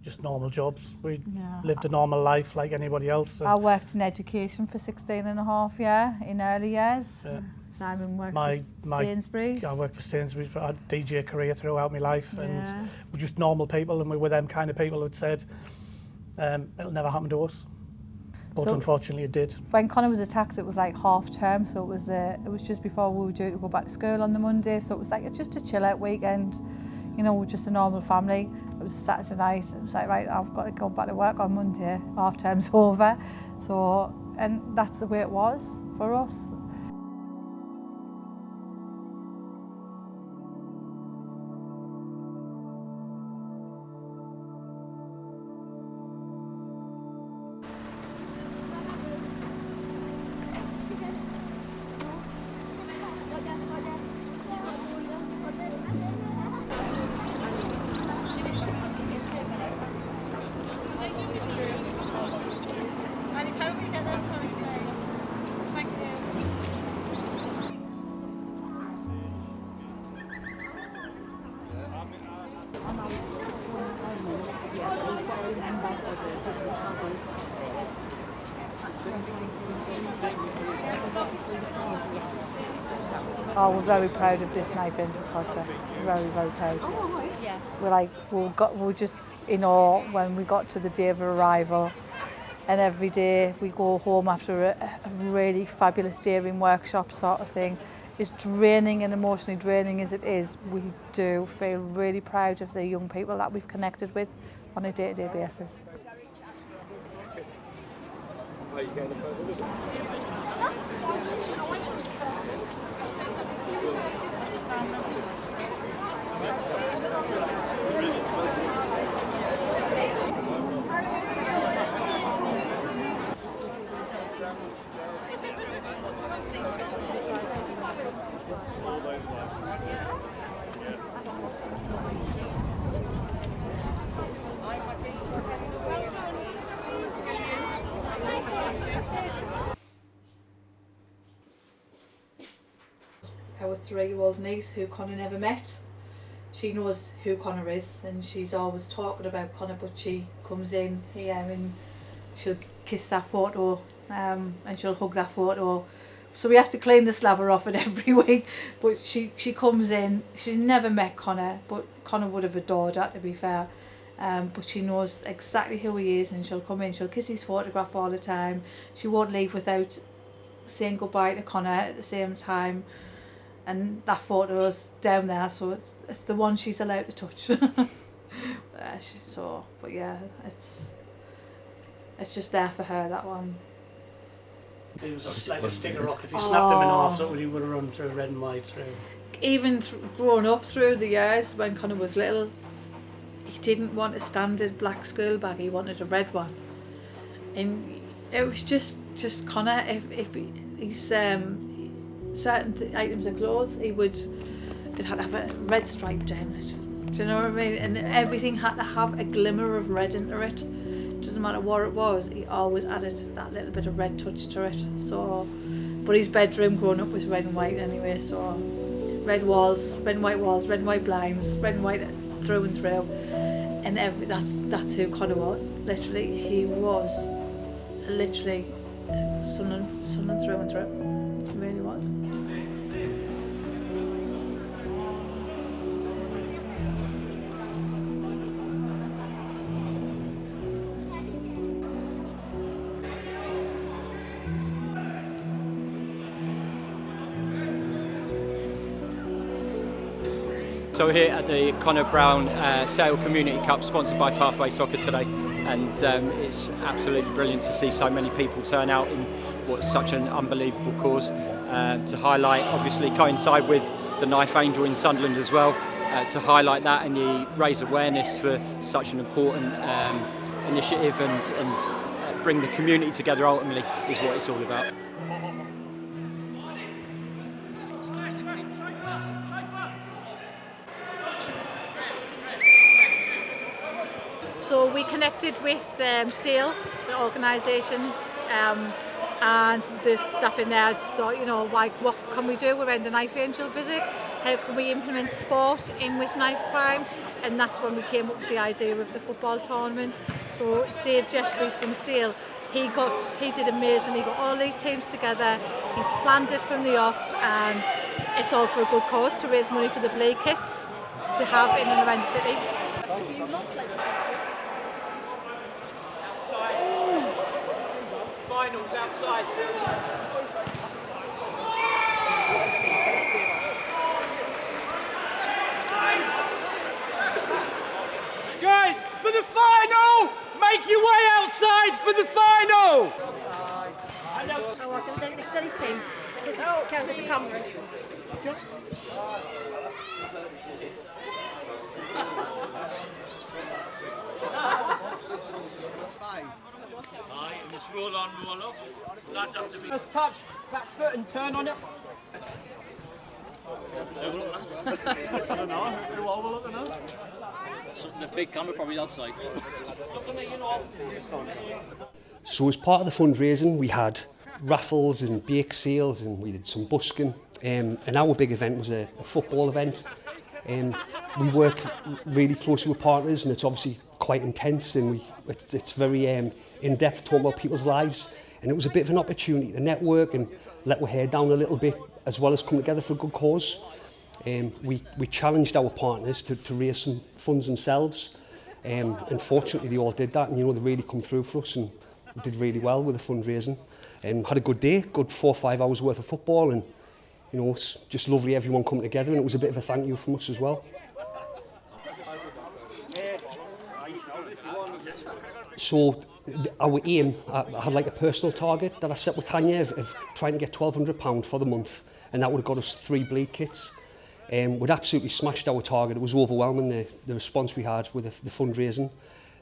just normal jobs. We Yeah. lived a normal life like anybody else. I worked in education for 16 and a half years in early years. Yeah. Simon worked My- for Sainsbury's. I worked for Sainsbury's, but I had a DJ career throughout my life, Yeah. and we're just normal people, and we were them kind of people who'd said, it'll never happen to us. But So- unfortunately it did. When Connor was attacked, it was like half term, so it was just before we were due to go back to school on the Monday, so it was like just a chill out weekend, you know, just a normal family. It was Saturday night, it was like, right, I've got to go back to work on Monday, half term's over. So, and that's the way it was for us. Oh, we're very proud of this knife engine project. Very, very proud. Yeah. We're just in awe when we got to the day of arrival. And every day we go home after a really fabulous day in workshop sort of thing. As draining and emotionally draining as it is, we do feel really proud of the young people that we've connected with on a day-to-day basis. Our 3-year-old niece, who Connor never met, she knows who Connor is, and she's always talking about Connor, but she comes in here and she'll kiss that photo and she'll hug that photo. So we have to clean the slaver off it every week, but she comes in, she's never met Connor, but Connor would have adored her, to be fair. But she knows exactly who he is, and she'll come in, she'll kiss his photograph all the time. She won't leave without saying goodbye to Connor at the same time. And that photo's down there, so it's the one she's allowed to touch. But yeah, it's just there for her, that one. It was like a sticker rock. If you snapped him in half, that he would have run through red and white through. Even growing up through the years when Connor was little, he didn't want a standard black school bag, he wanted a red one. And it was just Connor, if he's certain items of clothes, it had to have a red stripe down it. Do you know what I mean? And everything had to have a glimmer of red into it. Doesn't matter what it was, he always added that little bit of red touch to it. So, but his bedroom growing up was red and white anyway, so red walls, red and white walls, red and white blinds, red and white through and through. And that's who Connor was. Literally, he was literally sun and through and through. He really was. So we're here at the Connor Brown Sale Community Cup, sponsored by Pathway Soccer today, and it's absolutely brilliant to see so many people turn out in what's such an unbelievable cause, to highlight, obviously coincide with the Knife Angel in Sunderland as well, to highlight that and raise awareness for such an important initiative and bring the community together ultimately is what it's all about. So we connected with SAIL, the organisation, and there's stuff in there. So like what can we do around the Knife Angel visit? How can we implement sport in with knife crime? And that's when we came up with the idea of the football tournament. So Dave Jeffries from Sale, he did amazing. He got all these teams together. He's planned it from the off, and it's all for a good cause, to raise money for the Blade kits to have in and around the city. Finals outside. Guys, for the final! Make your way outside for the final! I walked in with the studies team. Count as a camera. And just roll on, roll up. Lads have to be. First touch, back foot and turn on it. The big camera probably outside. So as part of the fundraising, we had raffles and bake sales, and we did some busking. And our big event was a football event. We work really closely with partners, and it's obviously quite intense, and it's very in-depth, talking about people's lives. And it was a bit of an opportunity to network and let our hair down a little bit, as well as come together for a good cause. We challenged our partners to raise some funds themselves. And fortunately, they all did that, and they really come through for us, and we did really well with the fundraising. Had a good day, good 4 or 5 hours worth of football, and it's just lovely everyone coming together, and it was a bit of a thank you from us as well. So our aim, I had like a personal target that I set with Tanya of trying to get £1,200 for the month, and that would have got us 3 bleed kits. We'd absolutely smashed our target. It was overwhelming, the response we had with the fundraising.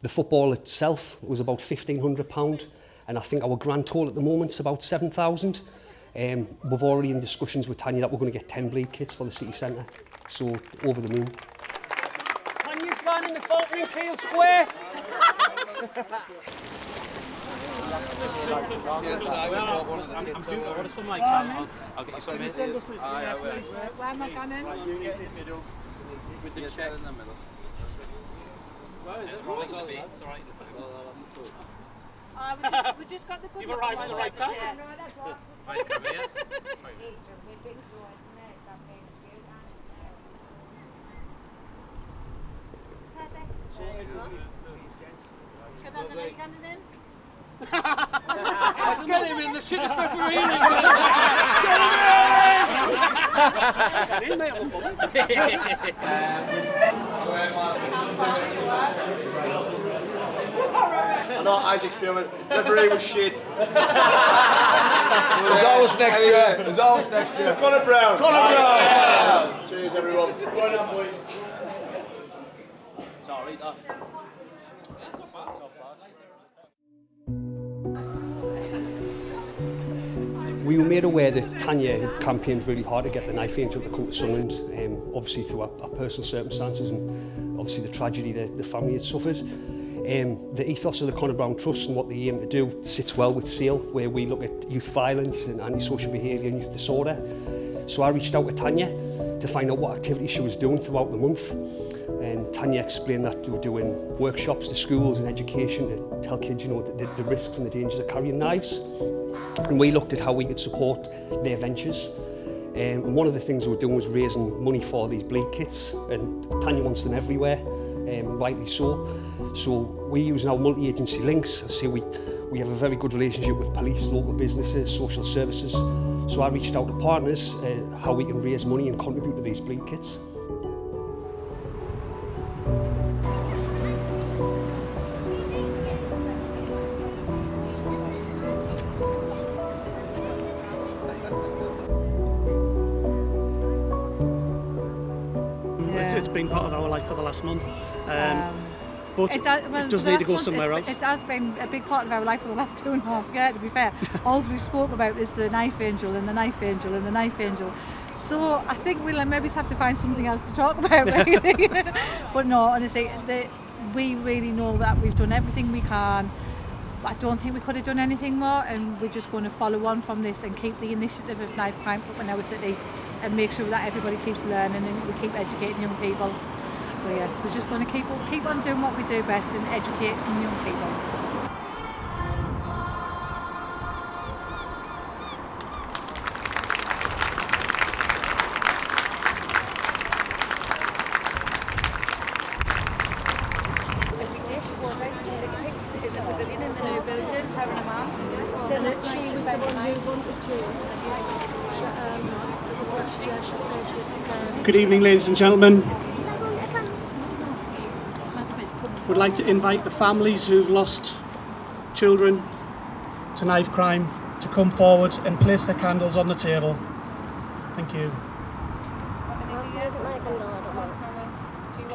The football itself was about £1,500, and I think our grand total at the moment is about 7,000. We've already in discussions with Tanya that we're going to get 10 bleed kits for the city centre, so over the moon. Tanya's man in the Faulkner in Kiel Square. I'll get you some in. Where am I going in? With the check in the middle. We just got the good. You've arrived at the right time. Right, come here. Let's get him in the shit is referee. I know Isaac's filming. The referee was shit. There's always next year. There's always next year. So Conor Brown. Conor Brown. Yeah. Cheers, everyone. Well done, boys. It's alright, that. We were made aware that Tanya had campaigned really hard to get the Knife Angel to come to Sunderland, obviously through our personal circumstances and obviously the tragedy that the family had suffered. The ethos of the Conor Brown Trust and what they aim to do sits well with SAIL, where we look at youth violence and antisocial behaviour and youth disorder. So I reached out to Tanya to find out what activities she was doing throughout the month. And Tanya explained that they were doing workshops to schools and education to tell kids, the risks and the dangers of carrying knives. And we looked at how we could support their ventures. And one of the things we were doing was raising money for these bleed kits, and Tanya wants them everywhere, rightly so. So we're using our multi-agency links. I say we have a very good relationship with police, local businesses, social services. So I reached out to partners how we can raise money and contribute to these bleed kits. It's been part of our life for the last month. But it does need to go somewhere else. It has been a big part of our life for the last 2.5 years, to be fair. All we've spoken about is the Knife Angel and the Knife Angel and the Knife Angel. So I think we'll maybe have to find something else to talk about, really. But no, honestly, we really know that we've done everything we can But I don't think we could have done anything more, and we're just going to follow on from this and keep the initiative of knife crime up in our city and make sure that everybody keeps learning and we keep educating young people. So yes, we're just going to keep on doing what we do best in educating young people. She was the one who wanted to. It was last year, she said that. Good evening, ladies and gentlemen. Would like to invite the families who've lost children to knife crime to come forward and place their candles on the table. Thank you. Do you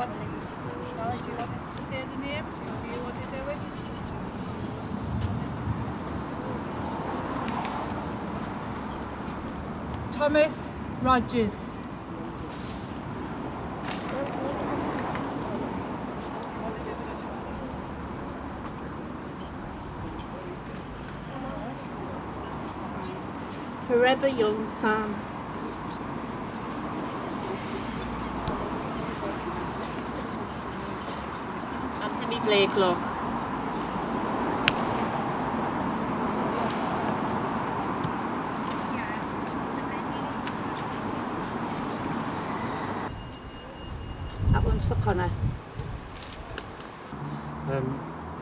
want us to say the names, or do you want to do it? Thomas Rogers. Forever Young Sam. Anthony Blakelock. That one's for Connor.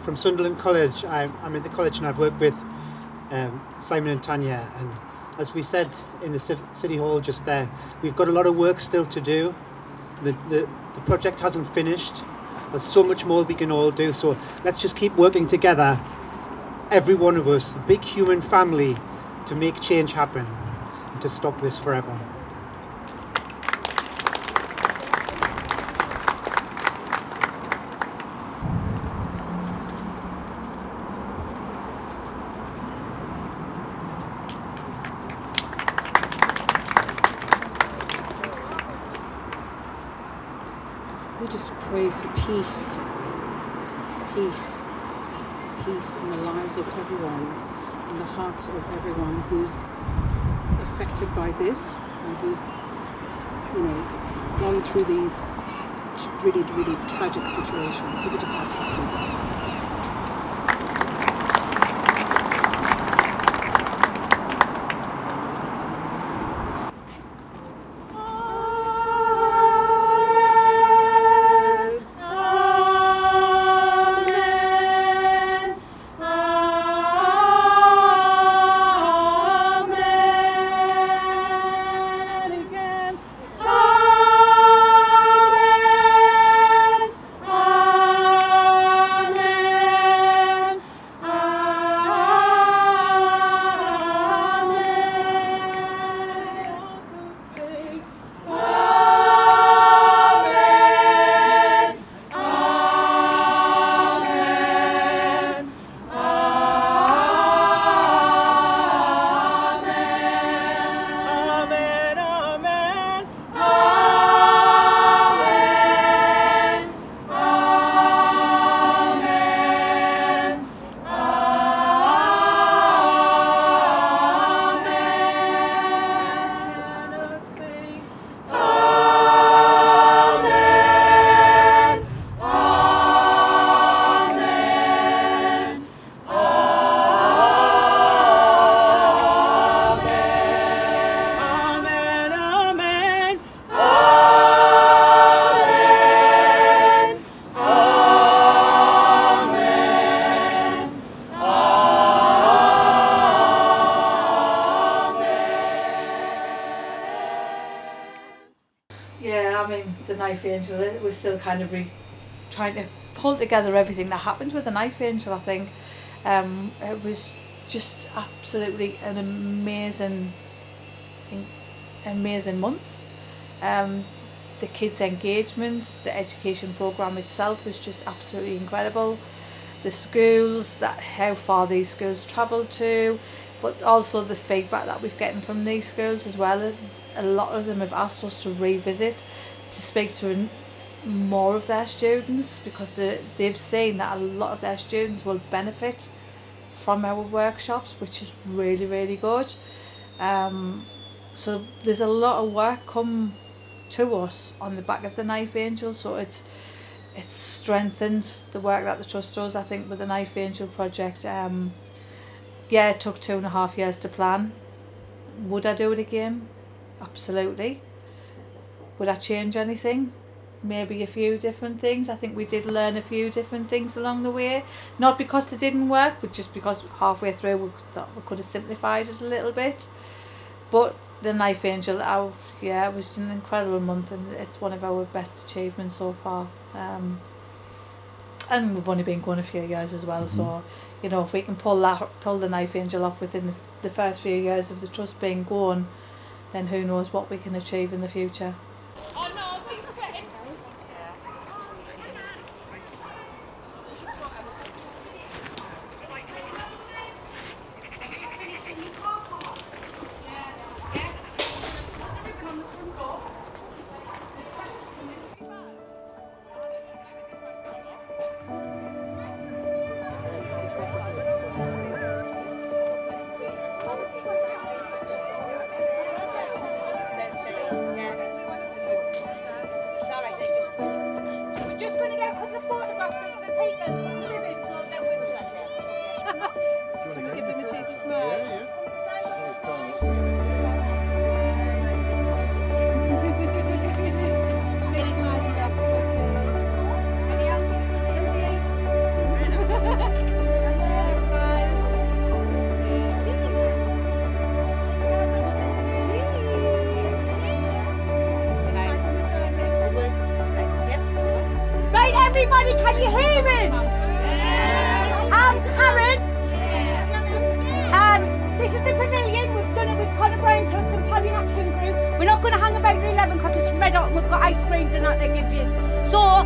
From Sunderland College, I'm in the college and I've worked with Simon and Tanya, and as we said in the City Hall just there, we've got a lot of work still to do. The project hasn't finished. There's so much more we can all do, so let's just keep working together, every one of us, the big human family, to make change happen and to stop this forever. We just pray for peace, peace, peace in the lives of everyone, in the hearts of everyone who's affected by this and who's, gone through these really, really tragic situations. So we just ask for peace. Yeah, I mean, the Knife Angel, we're still kind of trying to pull together everything that happened with the Knife Angel, I think. It was just absolutely an amazing month. The kids' engagement, the education programme itself was just absolutely incredible. The schools, how far these schools travelled to, but also the feedback that we've getting from these schools as well. A lot of them have asked us to revisit, to speak to more of their students, because they've seen that a lot of their students will benefit from our workshops, which is really, really good. So there's a lot of work come to us on the back of the Knife Angel, so it's strengthened the work that the Trust does. I think with the Knife Angel project, yeah, it took 2.5 years to plan. Would I do it again? Absolutely. Would I change anything? Maybe a few different things. I think we did learn a few different things along the way, not because they didn't work, but just because halfway through we thought we could have simplified it a little bit. But the Knife Angel, yeah, it was an incredible month, and it's one of our best achievements so far. And we've only been going a few years as well, so you know, if we can pull the Knife Angel off within the first few years of the Trust being going, then who knows what we can achieve in the future. Oh no, I'll take a spit. Everybody, can you hear him? I'm Karen. And this is the pavilion. We've done it with Conor Brown Trust and Polly Action Group. We're not going to hang about the 11 because it's red hot and we've got ice cream and that they give you. So,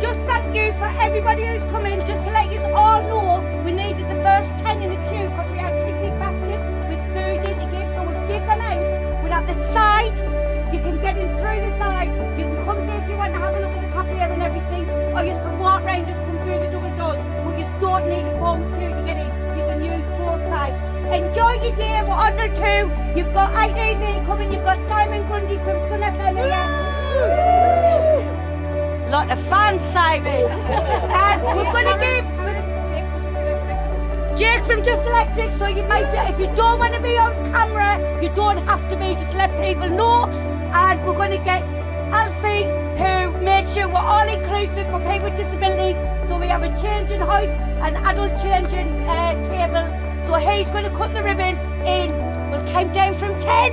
just thank you for everybody who's come in. Just to let you all know, we needed the first 10 in the queue because we had picnic baskets with food in to give. So we've give them out. We're at the side. You can get in through the side. You can come through if you want to have a look at the cafe and everything. Or you can walk round and come through the double doors. But you don't need to form a queue to get in. You can use both sides. Enjoy your day. We're on the 2. You've got ITV coming. You've got Simon Grundy from Sun FM here. Lot of fans, Simon. And we're going to give Jake from Just Electric. So you might, if you don't want to be on camera, you don't have to be. Just let people know. And we're going to get Alfie, who made sure we're all inclusive for people with disabilities. So we have a changing house, an adult changing table. So he's going to cut the ribbon in. We'll count down from 10.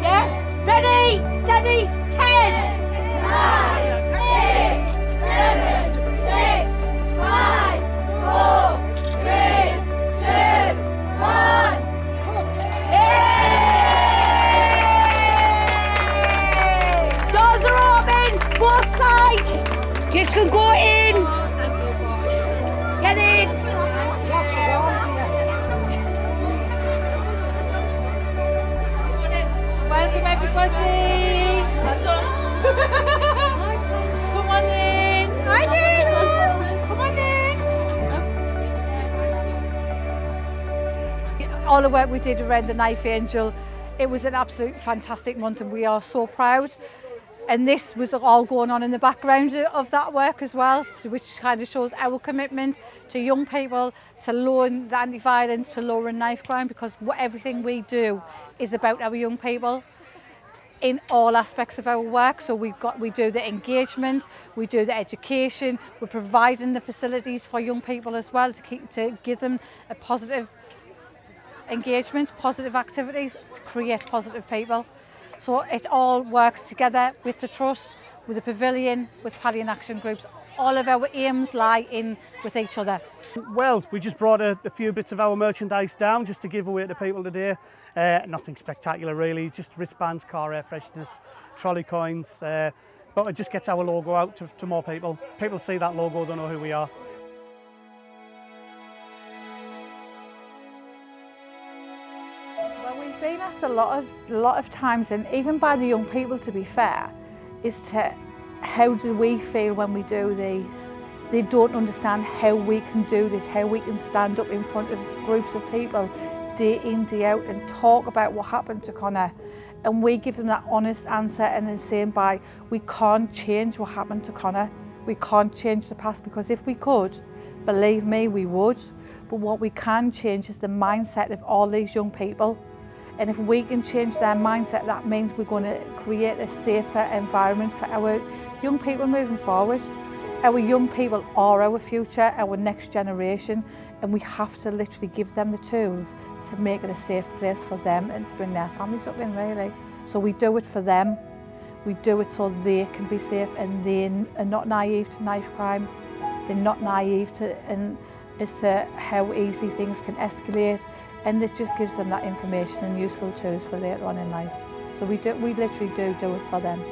Yeah? Ready, steady, 10. 9, 8, 7, 6, 5, 4, 3, 2, 1. Doors are open, both sides. You can go in. Get in. Welcome everybody. Come on in. Hi Neil. Come on in. All the work we did around the Knife Angel, it was an absolute fantastic month and we are so proud. And this was all going on in the background of that work as well, which kind of shows our commitment to young people, to lowering the anti-violence, to lowering knife crime, because everything we do is about our young people in all aspects of our work. So we do the engagement, we do the education, we're providing the facilities for young people as well to give them a positive engagement, positive activities to create positive people. So it all works together with the Trust, with the Pavilion, with Paddy and Action Groups. All of our aims lie in with each other. Well, we just brought a few bits of our merchandise down just to give away to people today. Nothing spectacular really, just wristbands, car air fresheners, trolley coins. But it just gets our logo out to more people. People see that logo, they know who we are. Well, we've been asked a lot of times, and even by the young people to be fair, is to how do we feel when we do these They don't understand how we can do this, how we can stand up in front of groups of people day in, day out and talk about what happened to Connor. And we give them that honest answer and then saying we can't change what happened to Connor. We can't change the past, because if we could, believe me, we would. But what we can change is the mindset of all these young people. And if we can change their mindset, that means we're going to create a safer environment for our young people moving forward. Our young people are our future, our next generation, and we have to literally give them the tools to make it a safe place for them and to bring their families up in, really. So we do it for them. We do it so they can be safe, and they are not naive to knife crime. They're not naive as to how easy things can escalate, and it just gives them that information and useful tools for later on in life. So we literally do it for them.